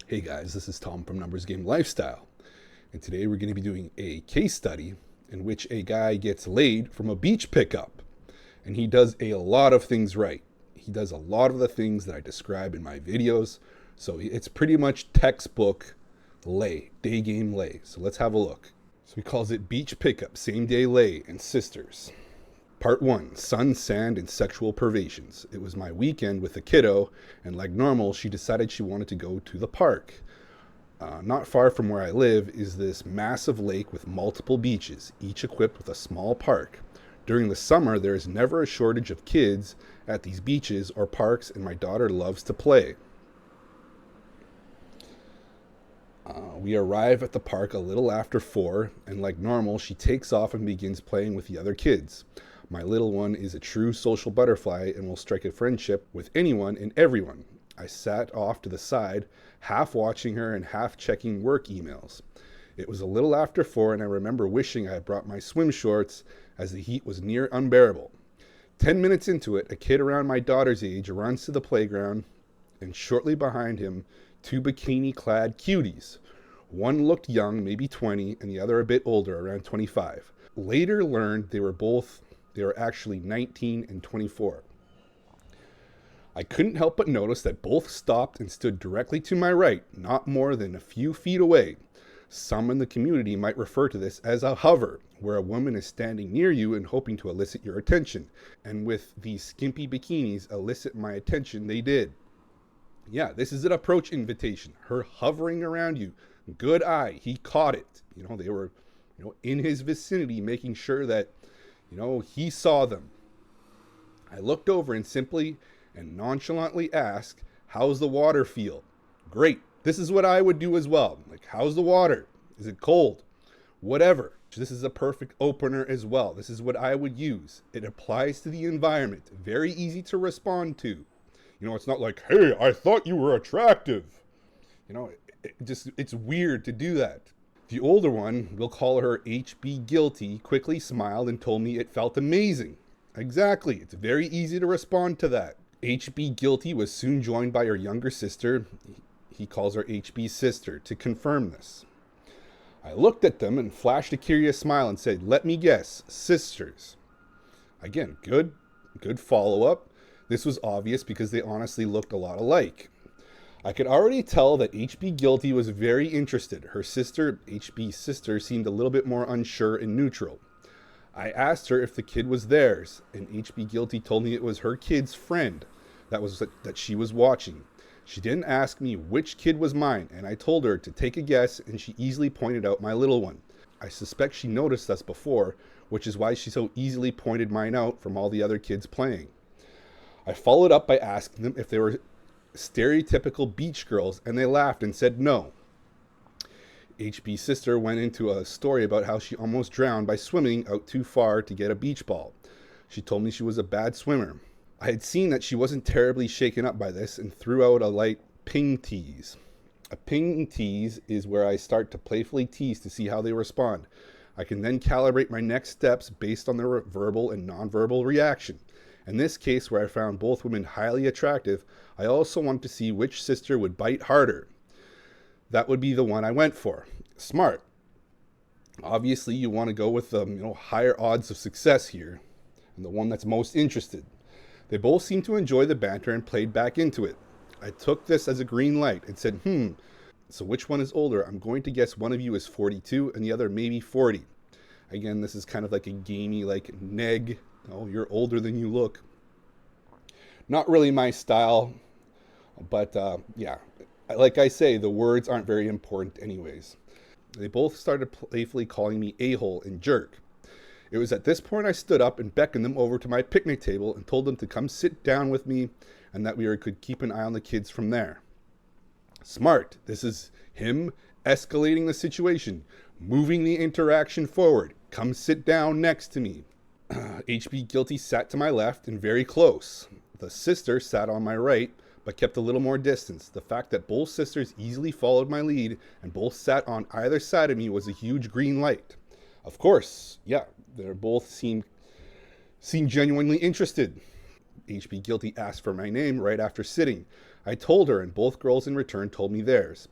Hey guys, this is Tom from Numbers Game Lifestyle, and today we're going to be doing a case study in which a guy gets laid from a beach pickup, and he does a lot of things right. He does a lot of the things that I describe in my videos, so it's pretty much textbook lay, day game lay. So let's have a look. So he calls it beach pickup, same day lay, and sisters. Part 1, Sun, Sand, and Sexual Pervations. It was my weekend with the kiddo, and like normal, she decided she wanted to go to the park. Not far from where I live is this massive lake with multiple beaches, each equipped with a small park. During the summer, there is never a shortage of kids at these beaches or parks, and my daughter loves to play. We arrive at the park a little after 4, and like normal, she takes off and begins playing with the other kids. My little one is a true social butterfly and will strike a friendship with anyone and everyone. I sat off to the side, half watching her and half checking work emails. It was a little after 4, and I remember wishing I had brought my swim shorts as the heat was near unbearable. 10 minutes into it, a kid around my daughter's age runs to the playground, and shortly behind him, 2 bikini-clad cuties. One looked young, maybe 20, and the other a bit older, around 25. Later learned they were actually 19 and 24. I couldn't help but notice that both stopped and stood directly to my right, not more than a few feet away. Some in the community might refer to this as a hover, where a woman is standing near you and hoping to elicit your attention. And with these skimpy bikinis elicit my attention, they did. Yeah, this is an approach invitation. Her hovering around you. Good eye. He caught it. They were, in his vicinity, making sure that, he saw them. I looked over and simply and nonchalantly asked, "How's the water feel?" Great. This is what I would do as well. Like, how's the water? Is it cold? Whatever. This is a perfect opener as well. This is what I would use. It applies to the environment. Very easy to respond to. It's not like, "Hey, I thought you were attractive." It's weird to do that. The older one, we'll call her HB Guilty, quickly smiled and told me it felt amazing. Exactly. It's very easy to respond to that. HB Guilty was soon joined by her younger sister, he calls her HB Sister, to confirm this. I looked at them and flashed a curious smile and said, "Let me guess, sisters." Again, good follow-up. This was obvious because they honestly looked a lot alike. I could already tell that HB Guilty was very interested. Her sister, HB Sister, seemed a little bit more unsure and neutral. I asked her if the kid was theirs, and HB Guilty told me it was her kid's friend that she was watching. She didn't ask me which kid was mine, and I told her to take a guess, and she easily pointed out my little one. I suspect she noticed us before, which is why she so easily pointed mine out from all the other kids playing. I followed up by asking them if they were stereotypical beach girls, and they laughed and said no. HB Sister went into a story about how she almost drowned by swimming out too far to get a beach ball. She told me she was a bad swimmer. I had seen that she wasn't terribly shaken up by this and threw out a light ping tease. A ping tease is where I start to playfully tease to see how they respond. I can then calibrate my next steps based on their verbal and nonverbal reaction. In this case, where I found both women highly attractive, I also wanted to see which sister would bite harder. That would be the one I went for. Smart. Obviously, you want to go with the higher odds of success here, and the one that's most interested. They both seemed to enjoy the banter and played back into it. I took this as a green light and said, so which one is older? I'm going to guess one of you is 42 and the other maybe 40. Again, this is kind of like a gamey, like, neg. Oh, you're older than you look. Not really my style, but yeah. Like I say, the words aren't very important anyways. They both started playfully calling me a-hole and jerk. It was at this point I stood up and beckoned them over to my picnic table and told them to come sit down with me and that we could keep an eye on the kids from there. Smart. This is him escalating the situation, moving the interaction forward. Come sit down next to me. HB Guilty sat to my left and very close. The sister sat on my right, but kept a little more distance. The fact that both sisters easily followed my lead and both sat on either side of me was a huge green light. Of course, yeah, they both seemed genuinely interested. HB Guilty asked for my name right after sitting. I told her, and both girls in return told me theirs.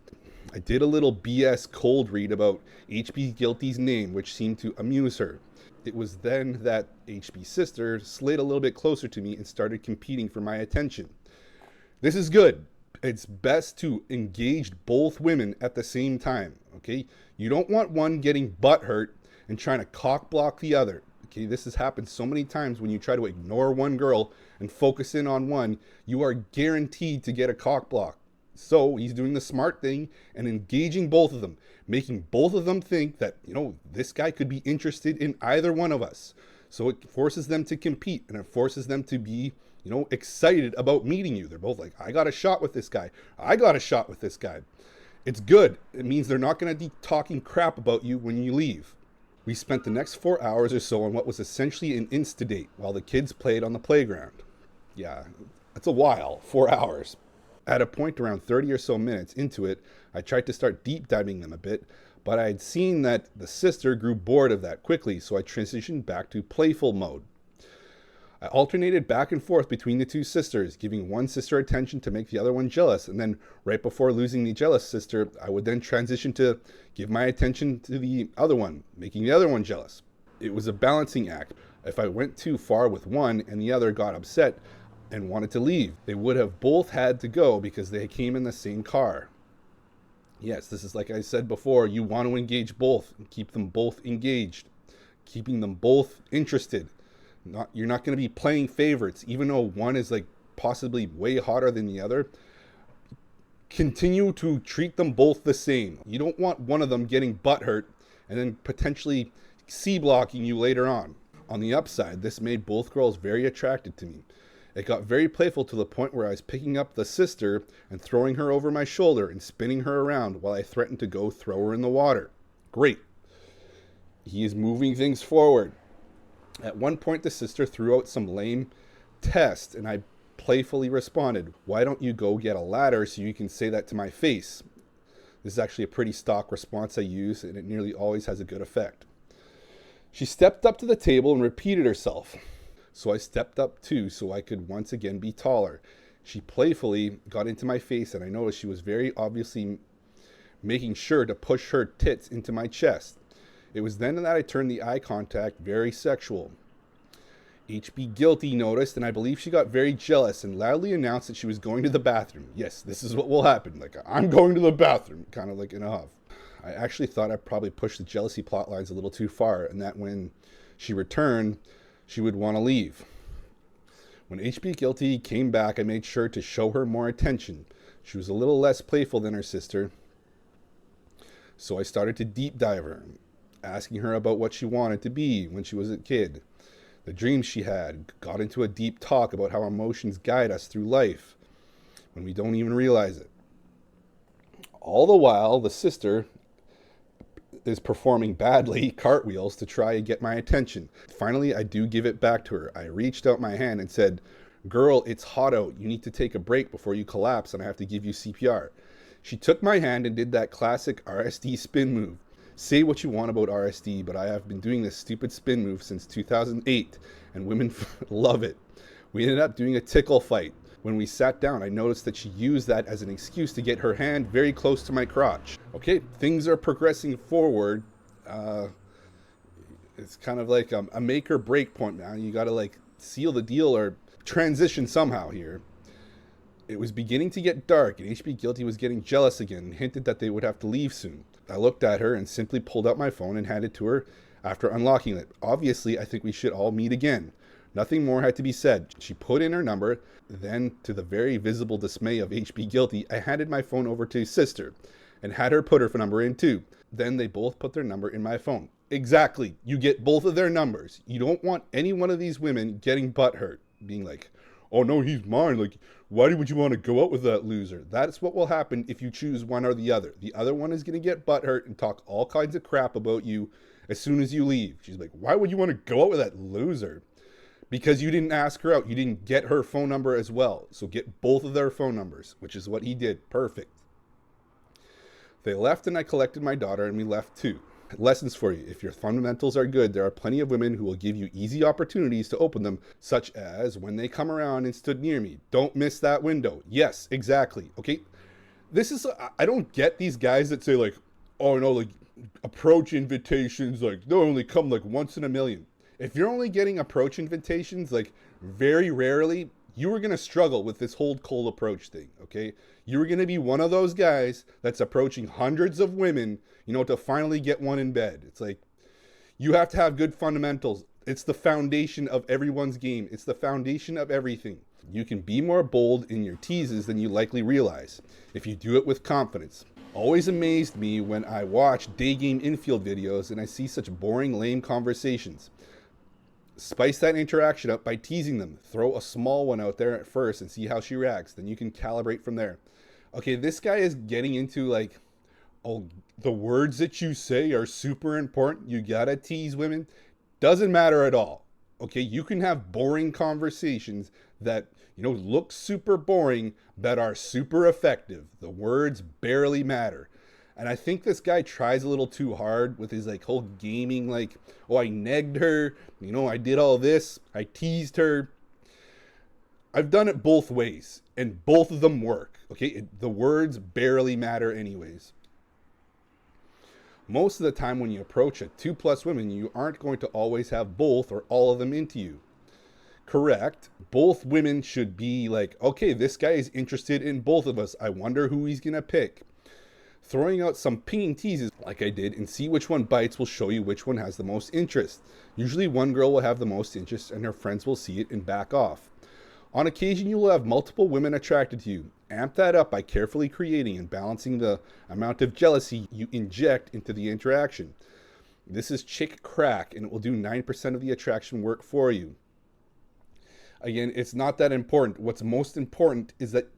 I did a little BS cold read about HB Guilty's name, which seemed to amuse her. It was then that HB's sister slid a little bit closer to me and started competing for my attention. This is good. It's best to engage both women at the same time, okay? You don't want one getting butthurt and trying to cock block the other. Okay, this has happened so many times when you try to ignore one girl and focus in on one, you are guaranteed to get a cock block. So he's doing the smart thing and engaging both of them, making both of them think that, this guy could be interested in either one of us. So it forces them to compete, and it forces them to be, excited about meeting you. They're both like, I got a shot with this guy. I got a shot with this guy. It's good. It means they're not going to be talking crap about you when you leave. We spent the next 4 hours or so on what was essentially an Insta-date while the kids played on the playground. Yeah, that's a while, 4 hours. At a point around 30 or so minutes into it, I tried to start deep diving them a bit, but I had seen that the sister grew bored of that quickly, so I transitioned back to playful mode. I alternated back and forth between the two sisters, giving one sister attention to make the other one jealous, and then right before losing the jealous sister, I would then transition to give my attention to the other one, making the other one jealous. It was a balancing act. If I went too far with one and the other got upset and wanted to leave, they would have both had to go because they came in the same car. Yes, this is like I said before, you want to engage both and keep them both engaged, keeping them both interested. You're not going to be playing favorites, even though one is like possibly way hotter than the other. Continue to treat them both the same. You don't want one of them getting butthurt and then potentially C-blocking you later on. On the upside, this made both girls very attracted to me. It got very playful to the point where I was picking up the sister and throwing her over my shoulder and spinning her around while I threatened to go throw her in the water. Great. He is moving things forward. At one point, the sister threw out some lame test, and I playfully responded, "Why don't you go get a ladder so you can say that to my face?" This is actually a pretty stock response I use, and it nearly always has a good effect. She stepped up to the table and repeated herself. So I stepped up too so I could once again be taller. She playfully got into my face, and I noticed she was very obviously making sure to push her tits into my chest. It was then that I turned the eye contact very sexual. HB Guilty noticed, and I believe she got very jealous and loudly announced that she was going to the bathroom. Yes, this is what will happen. Like, I'm going to the bathroom, kind of like in a huff. I actually thought I probably pushed the jealousy plot lines a little too far, and that when she returned, she would want to leave. When HB Guilty came back, I made sure to show her more attention. She was a little less playful than her sister, so I started to deep dive her, asking her about what she wanted to be when she was a kid, the dreams she had, got into a deep talk about how emotions guide us through life when we don't even realize it. All the while, the sister is performing badly cartwheels to try and get my attention. Finally, I do give it back to her. I reached out my hand and said, "Girl, it's hot out. You need to take a break before you collapse and I have to give you CPR." She took my hand and did that classic RSD spin move. Say what you want about RSD, but I have been doing this stupid spin move since 2008, and women love it. We ended up doing a tickle fight. When we sat down, I noticed that she used that as an excuse to get her hand very close to my crotch. Okay, things are progressing forward. It's kind of like a make or break point now. You got to like seal the deal or transition somehow here. It was beginning to get dark, and HB Guilty was getting jealous again and hinted that they would have to leave soon. I looked at her and simply pulled out my phone and handed it to her after unlocking it. Obviously, I think we should all meet again. Nothing more had to be said. She put in her number. Then, to the very visible dismay of HB Guilty, I handed my phone over to his sister and had her put her number in too. Then they both put their number in my phone. Exactly. You get both of their numbers. You don't want any one of these women getting butthurt, being like, "Oh no, he's mine. Like, why would you want to go out with that loser?" That's what will happen if you choose one or the other. The other one is going to get butthurt and talk all kinds of crap about you as soon as you leave. She's like, "Why would you want to go out with that loser?" Because you didn't ask her out. You didn't get her phone number as well. So get both of their phone numbers, which is what he did. Perfect. They left and I collected my daughter and we left too. Lessons for you. If your fundamentals are good, there are plenty of women who will give you easy opportunities to open them, such as when they come around and stood near me. Don't miss that window. Yes, exactly. Okay. This is, I don't get these guys that say, like, oh, no, like, approach invitations, like, they'll only come like once in a million. If you're only getting approach invitations, like, very rarely, you are going to struggle with this whole cold approach thing, okay? You're going to be one of those guys that's approaching hundreds of women, to finally get one in bed. It's like, you have to have good fundamentals. It's the foundation of everyone's game. It's the foundation of everything. You can be more bold in your teases than you likely realize if you do it with confidence. Always amazed me when I watch day game infield videos and I see such boring, lame conversations. Spice that interaction up by teasing them. Throw a small one out there at first and see how she reacts. Then you can calibrate from there. Okay, this guy is getting into like, oh, the words that you say are super important. You gotta tease women. Doesn't matter at all. Okay, you can have boring conversations that, look super boring, but are super effective. The words barely matter. And I think this guy tries a little too hard with his like whole gaming, like, oh, I negged her, I did all this, I teased her. I've done it both ways, and both of them work. Okay, the words barely matter anyways. Most of the time when you approach a 2+ women, you aren't going to always have both or all of them into you. Correct. Both women should be like, okay, this guy is interested in both of us. I wonder who he's going to pick. Throwing out some pinging teases like I did and see which one bites will show you which one has the most interest. Usually one girl will have the most interest and her friends will see it and back off. On occasion, you will have multiple women attracted to you. Amp that up by carefully creating and balancing the amount of jealousy you inject into the interaction. This is chick crack, and it will do 9% of the attraction work for you. Again, it's not that important. What's most important is that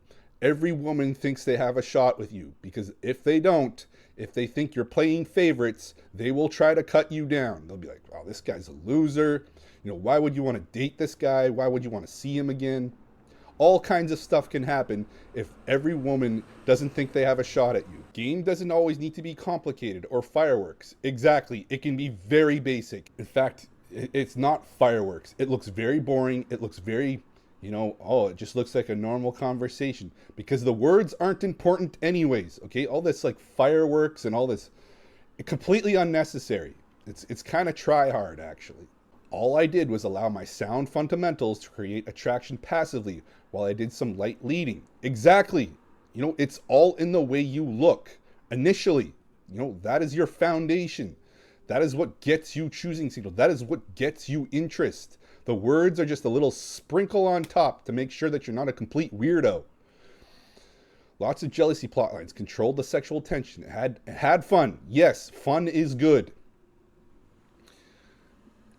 every woman thinks they have a shot with you, because if they don't, if they think you're playing favorites, they will try to cut you down. They'll be like, wow, this guy's a loser. Why would you want to date this guy? Why would you want to see him again? All kinds of stuff can happen if every woman doesn't think they have a shot at you. Game doesn't always need to be complicated or fireworks. Exactly. It can be very basic. In fact, it's not fireworks. It looks very boring. It looks very, it just looks like a normal conversation because the words aren't important anyways. Okay. All this like fireworks and all this, completely unnecessary. It's kind of try hard actually. All I did was allow my sound fundamentals to create attraction passively while I did some light leading. Exactly. It's all in the way you look initially. That is your foundation. That is what gets you choosing signal. That is what gets you interest. The words are just a little sprinkle on top to make sure that you're not a complete weirdo. Lots of jealousy plotlines controlled the sexual tension. It had fun. Yes, fun is good.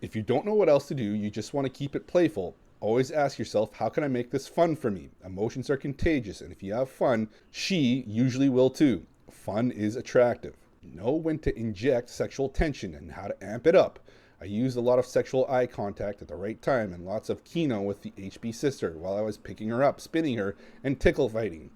If you don't know what else to do, you just want to keep it playful, always ask yourself, how can I make this fun for me? Emotions are contagious, and if you have fun, she usually will too. Fun is attractive. Know when to inject sexual tension and how to amp it up. I used a lot of sexual eye contact at the right time and lots of keno with the HB sister while I was picking her up, spinning her, and tickle fighting.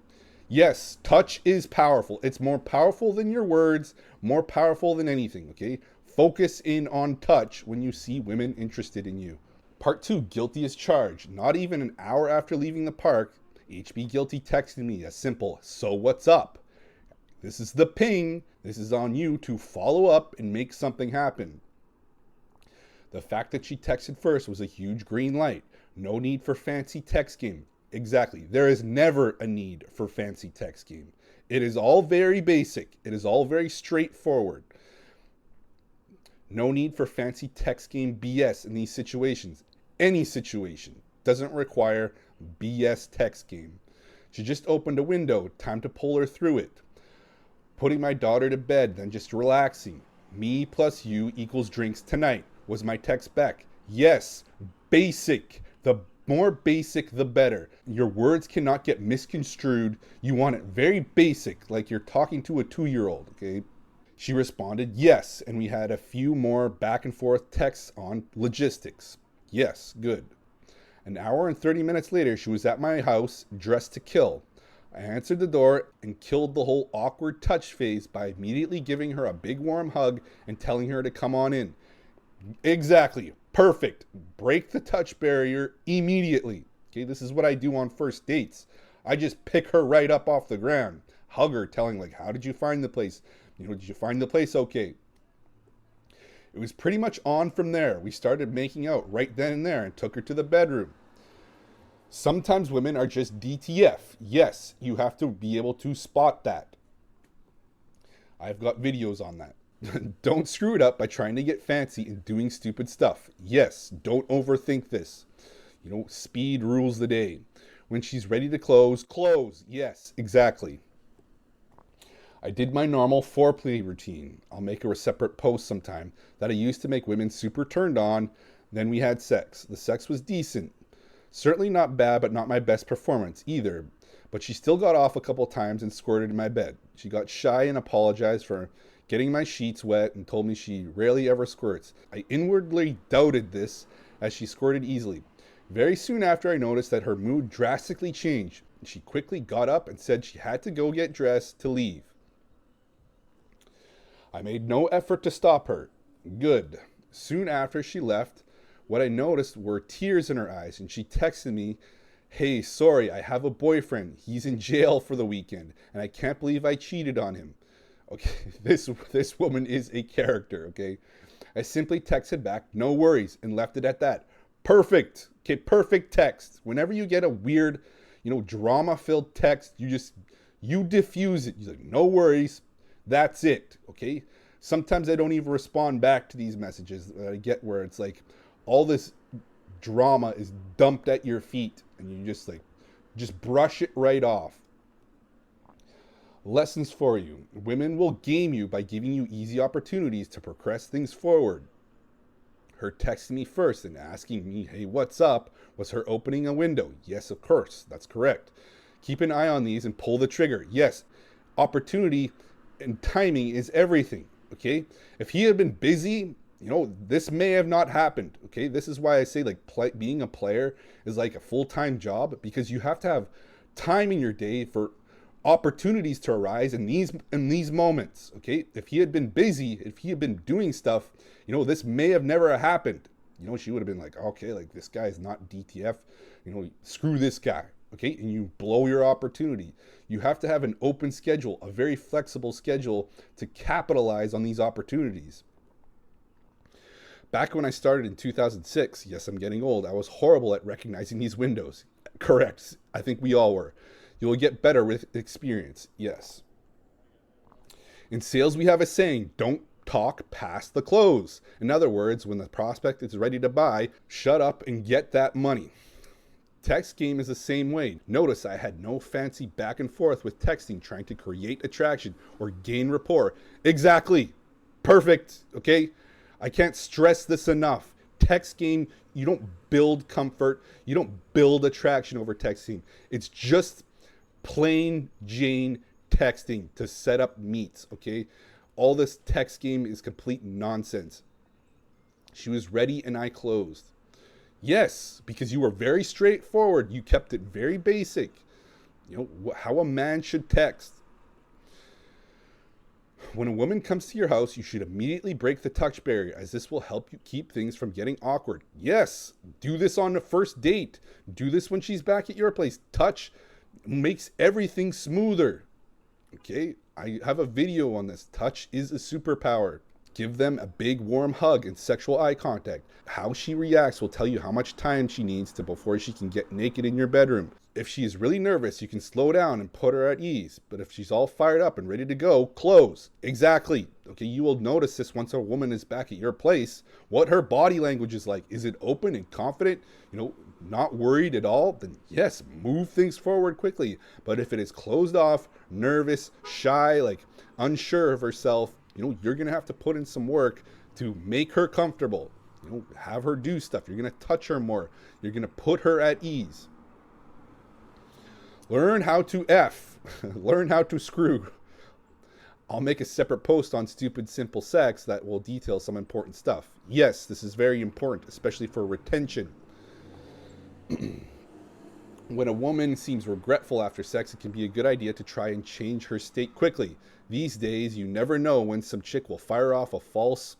Yes, touch is powerful. It's more powerful than your words, more powerful than anything, okay? Focus in on touch when you see women interested in you. Part 2, guilty as charged. Not even an hour after leaving the park, HB Guilty texted me a simple, so what's up? This is the ping. This is on you to follow up and make something happen. The fact that she texted first was a huge green light. No need for fancy text game. Exactly. There is never a need for fancy text game. It is all very basic. It is all very straightforward. No need for fancy text game BS in these situations. Any situation doesn't require BS text game. She just opened a window. Time to pull her through it. Putting my daughter to bed, then just relaxing. Me plus you equals drinks tonight. Was my text back? Yes. Basic. The more basic, the better. Your words cannot get misconstrued. You want it very basic, like you're talking to a 2-year-old, okay? She responded, yes, and we had a few more back and forth texts on logistics. Yes, good. An hour and 30 minutes later, she was at my house, dressed to kill. I answered the door and killed the whole awkward touch phase by immediately giving her a big warm hug and telling her to come on in. Exactly. Perfect. Break the touch barrier immediately. Okay, this is what I do on first dates. I just pick her right up off the ground, hug her, telling like, how did you find the place? Did you find the place okay? It was pretty much on from there. We started making out right then and there and took her to the bedroom. Sometimes women are just DTF. Yes, you have to be able to spot that. I've got videos on that. Don't screw it up by trying to get fancy and doing stupid stuff. Yes, don't overthink this. Speed rules the day. When she's ready to close, close. Yes, exactly. I did my normal foreplay routine. I'll make a separate post sometime that I used to make women super turned on. Then we had sex. The sex was decent. Certainly not bad, but not my best performance either. But she still got off a couple times and squirted in my bed. She got shy and apologized for getting my sheets wet and told me she rarely ever squirts. I inwardly doubted this as she squirted easily. Very soon after, I noticed that her mood drastically changed. She quickly got up and said she had to go get dressed to leave. I made no effort to stop her. Good. Soon after she left, what I noticed were tears in her eyes, and she texted me, "Hey, sorry, I have a boyfriend. He's in jail for the weekend, and I can't believe I cheated on him." Okay, this woman is a character, okay? I simply texted back, "No worries," and left it at that. Perfect. Okay, perfect text. Whenever you get a weird, drama-filled text, you diffuse it. You're like, "No worries." That's it, okay? Sometimes I don't even respond back to these messages that I get where it's like all this drama is dumped at your feet and you just brush it right off. Lessons for you. Women will game you by giving you easy opportunities to progress things forward. Her texting me first and asking me, "Hey, what's up?" was her opening a window. Yes, of course, that's correct. Keep an eye on these and pull the trigger. Yes, opportunity and timing is everything, okay? If he had been busy, this may have not happened, okay? This is why I say being a player is like a full-time job, because you have to have time in your day for opportunities to arise in these moments, okay? If he had been busy, if he had been doing stuff, this may have never happened. She would have been like, okay, this guy is not DTF, screw this guy, okay? And you blow your opportunity. You have to have an open schedule, a very flexible schedule to capitalize on these opportunities. Back when I started in 2006, yes, I'm getting old, I was horrible at recognizing these windows. Correct. I think we all were. You will get better with experience. Yes. In sales, we have a saying, don't talk past the close. In other words, when the prospect is ready to buy, shut up and get that money. Text game is the same way. Notice I had no fancy back and forth with texting trying to create attraction or gain rapport. Exactly. Perfect. Okay? I can't stress this enough. Text game, you don't build comfort. You don't build attraction over texting. It's just plain Jane texting to set up meets, okay? All this text game is complete nonsense. She was ready and I closed. Yes, because you were very straightforward. You kept it very basic. How a man should text. When a woman comes to your house, you should immediately break the touch barrier, as this will help you keep things from getting awkward. Yes, do this on the first date. Do this when she's back at your place. Touch makes everything smoother. Okay, I have a video on this. Touch is a superpower. Give them a big warm hug and sexual eye contact. How she reacts will tell you how much time she needs before she can get naked in your bedroom. If she is really nervous, you can slow down and put her at ease. But if she's all fired up and ready to go, close. Exactly. Okay, you will notice this once a woman is back at your place, what her body language is like. Is it open and confident? Not worried at all? Then yes, move things forward quickly. But if it is closed off, nervous, shy, unsure of herself, you're going to have to put in some work to make her comfortable. Have her do stuff. You're going to touch her more. You're going to put her at ease. Learn how to F. Learn how to screw. I'll make a separate post on stupid simple sex that will detail some important stuff. Yes, this is very important, especially for retention. When a woman seems regretful after sex, it can be a good idea to try and change her state quickly. These days, you never know when some chick will fire off a false,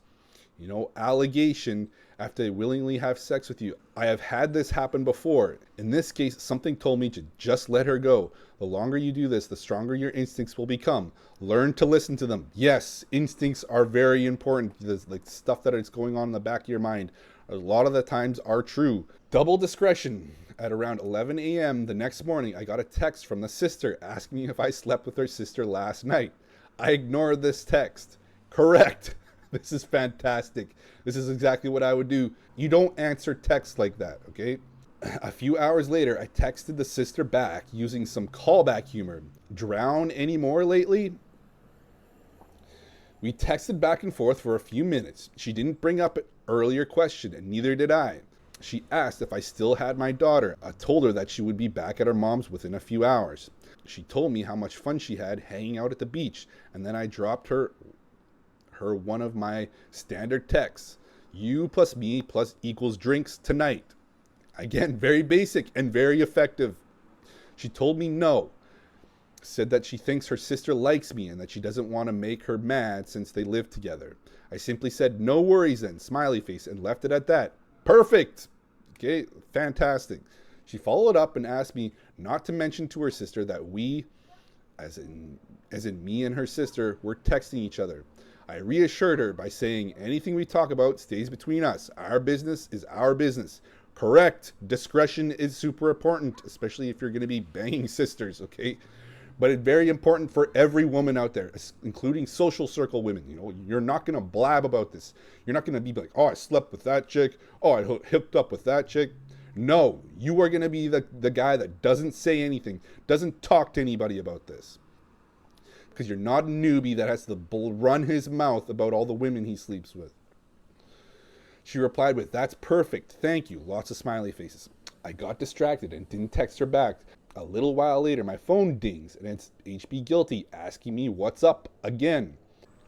allegation after they willingly have sex with you. I have had this happen before. In this case, something told me to just let her go. The longer you do this, the stronger your instincts will become. Learn to listen to them. Yes, instincts are very important. The stuff that is going on in the back of your mind, a lot of the times are true. Double discretion. At around 11 a.m. the next morning, I got a text from the sister asking me if I slept with her sister last night. I ignored this text. Correct. This is fantastic. This is exactly what I would do. You don't answer texts like that, okay? A few hours later, I texted the sister back using some callback humor. Drown anymore lately? We texted back and forth for a few minutes. She didn't bring up an earlier question, and neither did I. She asked if I still had my daughter. I told her that she would be back at her mom's within a few hours. She told me how much fun she had hanging out at the beach, and then I dropped her one of my standard texts. You plus me plus equals drinks tonight. Again, very basic and very effective. She told me no. Said that she thinks her sister likes me and that she doesn't want to make her mad since they live together. I simply said, no worries then, smiley face, and left it at that. Perfect. Okay, fantastic. She followed up and asked me not to mention to her sister that we, as in me and her sister, were texting each other. I reassured her by saying anything we talk about stays between us. Our business is our business. Correct. Discretion is super important, especially if you're going to be banging sisters, okay? But it's very important for every woman out there, including social circle women. You're not going to blab about this. You're not going to be like, oh, I slept with that chick. Oh, I hooked up with that chick. No, you are going to be the guy that doesn't say anything, doesn't talk to anybody about this. Because you're not a newbie that has to run his mouth about all the women he sleeps with. She replied with, that's perfect, thank you, lots of smiley faces. I got distracted and didn't text her back. A little while later, my phone dings, and it's HB Guilty asking me what's up again.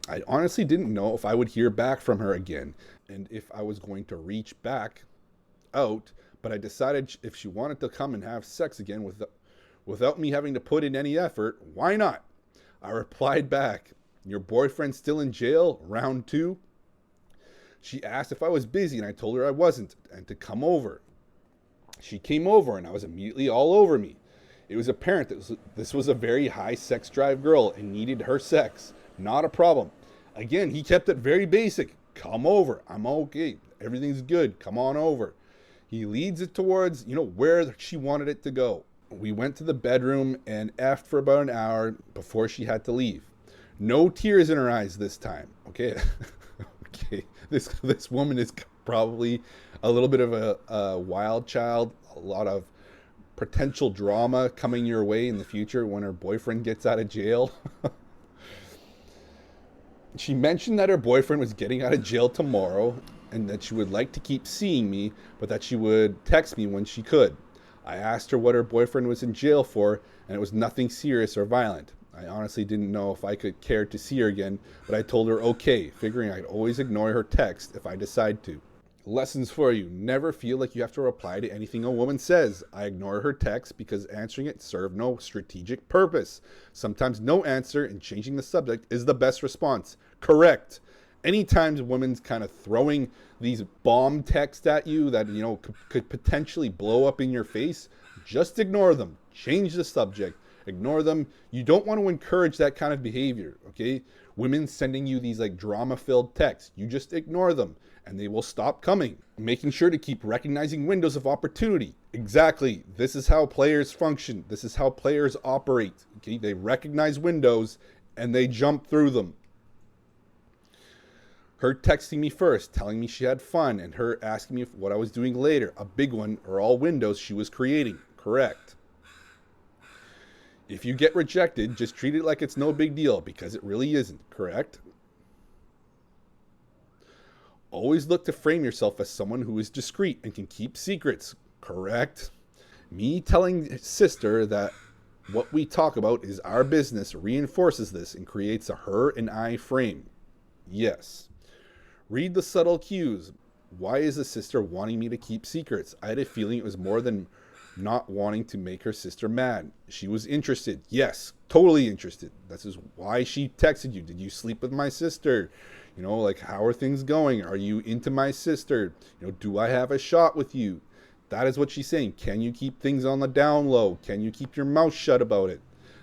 I honestly didn't know if I would hear back from her again, and if I was going to reach back out, but I decided if she wanted to come and have sex again without me having to put in any effort, why not? I replied back, your boyfriend's still in jail, round 2? She asked if I was busy, and I told her I wasn't, and to come over. She came over, and I was immediately all over me. It was apparent that this was a very high sex drive girl and needed her sex. Not a problem. Again, he kept it very basic. Come over. I'm okay. Everything's good. Come on over. He leads it towards, where she wanted it to go. We went to the bedroom and effed for about an hour before she had to leave. No tears in her eyes this time. Okay. Okay. This woman is probably a little bit of a wild child. A lot of potential drama coming your way in the future when her boyfriend gets out of jail. She mentioned that her boyfriend was getting out of jail tomorrow and that she would like to keep seeing me, but that she would text me when she could. I asked her what her boyfriend was in jail for, and it was nothing serious or violent. I honestly didn't know if I could care to see her again, but I told her okay, figuring I'd always ignore her text if I decide to. Lessons for you. Never feel like you have to reply to anything a woman says. I ignore her text because answering it served no strategic purpose. Sometimes no answer and changing the subject is the best response. Correct. Anytime a woman's kind of throwing these bomb texts at you that, could potentially blow up in your face, just ignore them. Change the subject. Ignore them. You don't want to encourage that kind of behavior, okay? Women sending you these drama-filled texts, you just ignore them and they will stop coming. Making sure to keep recognizing windows of opportunity. Exactly. This is how players function. This is how players operate. Okay? They recognize windows and they jump through them. Her texting me first, telling me she had fun, and her asking me what I was doing later. A big one are all windows she was creating. Correct. If you get rejected, just treat it like it's no big deal, because it really isn't. Correct? Always look to frame yourself as someone who is discreet and can keep secrets. Correct? Me telling sister that what we talk about is our business reinforces this and creates a her and I frame. Yes. Read the subtle cues. Why is the sister wanting me to keep secrets? I had a feeling it was more than not wanting to make her sister mad. She was interested. Yes, totally interested. This is why she texted you. Did you sleep with my sister? You know, like, how are things going? Are you into my sister? You know, do I have a shot with you? That is what she's saying. Can you keep things on the down low? Can you keep your mouth shut about it?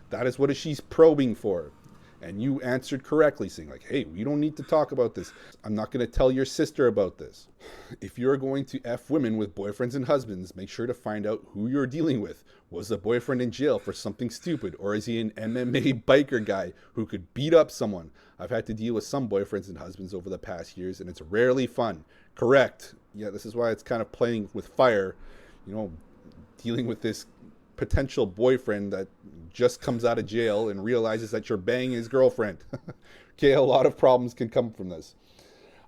That is what she's probing for. And you answered correctly, saying like, hey, we don't need to talk about this. I'm not going to tell your sister about this. If you're going to F women with boyfriends and husbands, make sure to find out who you're dealing with. Was the boyfriend in jail for something stupid? Or is he an MMA biker guy who could beat up someone? I've had to deal with some boyfriends and husbands over the past years, and it's rarely fun. Correct. Yeah, this is why it's kind of playing with fire, you know, dealing with this potential boyfriend that just comes out of jail and realizes that you're banging his girlfriend. Okay, a lot of problems can come from this.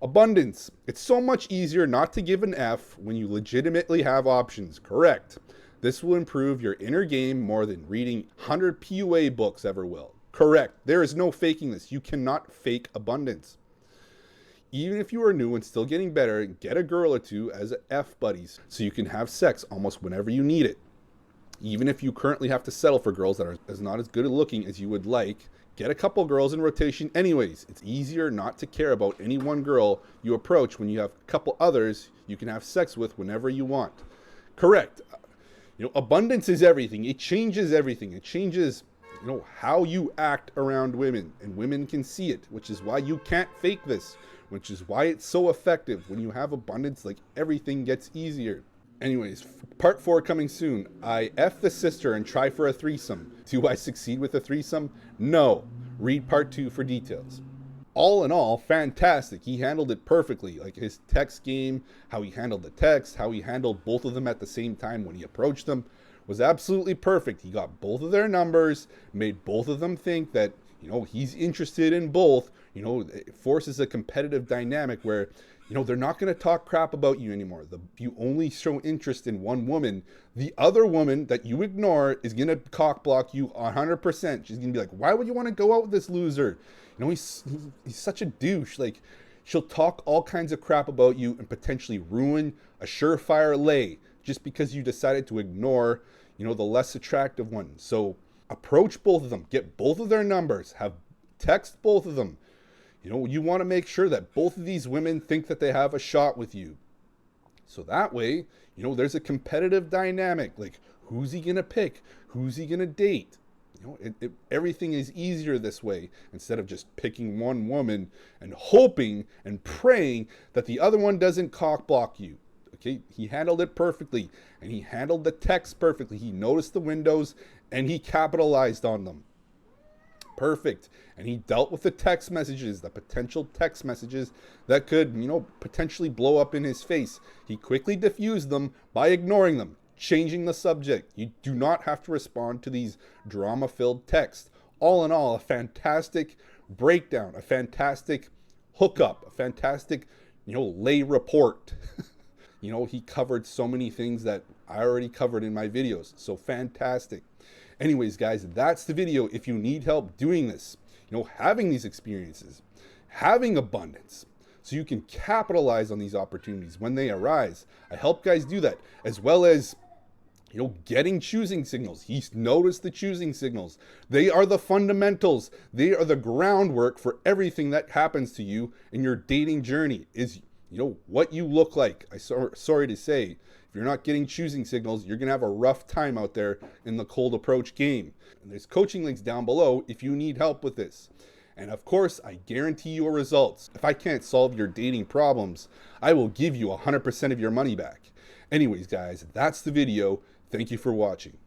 Abundance. It's so much easier not to give an F when you legitimately have options. Correct. This will improve your inner game more than reading 100 PUA books ever will. Correct. There is no faking this. You cannot fake abundance. Even if you are new and still getting better, get a girl or two as F buddies so you can have sex almost whenever you need it. Even if you currently have to settle for girls that are not as good looking as you would like, get a couple girls in rotation anyways. It's easier not to care about any one girl you approach when you have a couple others you can have sex with whenever you want. Correct. You know, abundance is everything. It changes everything. It changes, you know, how you act around women, and women can see it, which is why you can't fake this, which is why it's so effective. When you have abundance, like, everything gets easier. Anyways, part 4 coming soon. I F the sister and try for a threesome. Do I succeed with a threesome? No. Read part 2 for details. All in all, fantastic. He handled it perfectly. Like, his text game, how he handled the text, how he handled both of them at the same time when he approached them was absolutely perfect. He got both of their numbers, made both of them think that, you know, he's interested in both. You know, it forces a competitive dynamic where, you know, they're not going to talk crap about you anymore. You only show interest in one woman. The other woman that you ignore is going to cock block you 100%. She's going to be like, why would you want to go out with this loser? You know, he's such a douche. Like, she'll talk all kinds of crap about you and potentially ruin a surefire lay just because you decided to ignore, you know, the less attractive one. So approach both of them. Get both of their numbers. Text both of them. You know, you want to make sure that both of these women think that they have a shot with you. So that way, you know, there's a competitive dynamic. Like, who's he going to pick? Who's he going to date? You know, everything is easier this way instead of just picking one woman and hoping and praying that the other one doesn't cock block you. Okay, he handled it perfectly, and he handled the text perfectly. He noticed the windows and he capitalized on them. Perfect. And he dealt with the text messages, the potential text messages that could, you know, potentially blow up in his face. He quickly diffused them by ignoring them, changing the subject. You do not have to respond to these drama-filled texts. All in all, a fantastic breakdown, a fantastic hookup, a fantastic, you know, lay report. You know, he covered so many things that I already covered in my videos. So fantastic. Anyways, guys, that's the video. If you need help doing this, you know, having these experiences, having abundance, so you can capitalize on these opportunities when they arise. I help guys do that, as well as, you know, getting choosing signals. He's noticed the choosing signals. They are the fundamentals. They are the groundwork for everything that happens to you in your dating journey. Is, you know, what you look like. Sorry to say, if you're not getting choosing signals, you're going to have a rough time out there in the cold approach game. And there's coaching links down below if you need help with this. And of course, I guarantee you results. If I can't solve your dating problems, I will give you 100% of your money back. Anyways, guys, that's the video. Thank you for watching.